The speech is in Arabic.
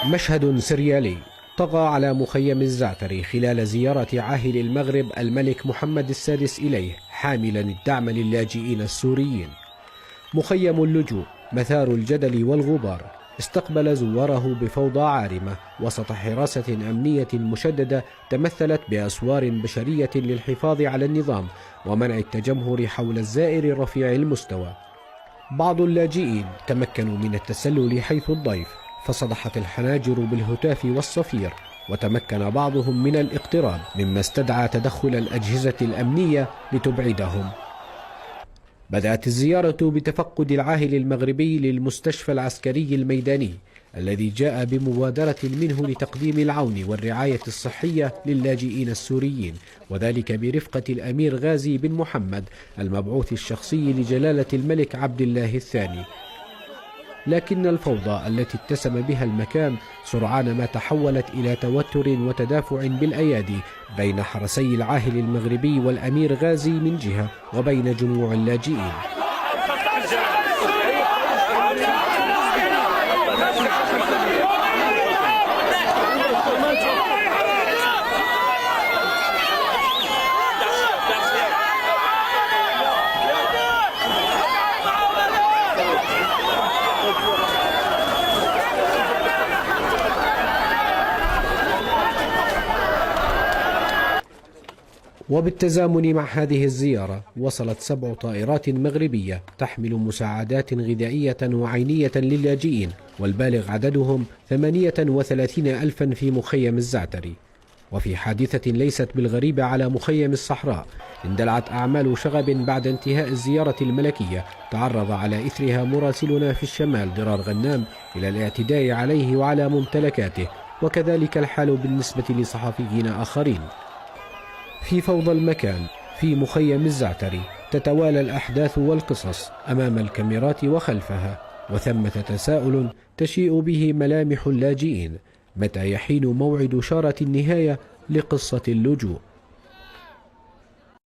مشهد سريالي طغى على مخيم الزعتري خلال زيارة عاهل المغرب الملك محمد السادس إليه حاملا الدعم للاجئين السوريين. مخيم اللجوء مثار الجدل والغبار استقبل زواره بفوضى عارمة وسط حراسة أمنية مشددة تمثلت بأسوار بشرية للحفاظ على النظام ومنع التجمهر حول الزائر رفيع المستوى. بعض اللاجئين تمكنوا من التسلل حيث الضيف فصدحت الحناجر بالهتاف والصفير، وتمكن بعضهم من الاقتراب مما استدعى تدخل الأجهزة الأمنية لتبعدهم. بدأت الزيارة بتفقد العاهل المغربي للمستشفى العسكري الميداني الذي جاء بمبادرة منه لتقديم العون والرعاية الصحية للاجئين السوريين، وذلك برفقة الأمير غازي بن محمد المبعوث الشخصي لجلالة الملك عبد الله الثاني. لكن الفوضى التي اتسم بها المكان سرعان ما تحولت إلى توتر وتدافع بالأيادي بين حرسي العاهل المغربي والأمير غازي من جهة وبين جموع اللاجئين. وبالتزامن مع هذه الزيارة وصلت 7 طائرات مغربية تحمل مساعدات غذائية وعينية للاجئين، والبالغ عددهم 38 ألفا في مخيم الزعتري. وفي حادثة ليست بالغريبة على مخيم الصحراء اندلعت أعمال شغب بعد انتهاء الزيارة الملكية تعرض على إثرها مراسلنا في الشمال ضرار غنام إلى الاعتداء عليه وعلى ممتلكاته، وكذلك الحال بالنسبة لصحفيين آخرين. في فوضى المكان في مخيم الزعتري تتوالى الأحداث والقصص أمام الكاميرات وخلفها، وثمة تساؤل تشيء به ملامح اللاجئين: متى يحين موعد شارة النهاية لقصة اللجوء؟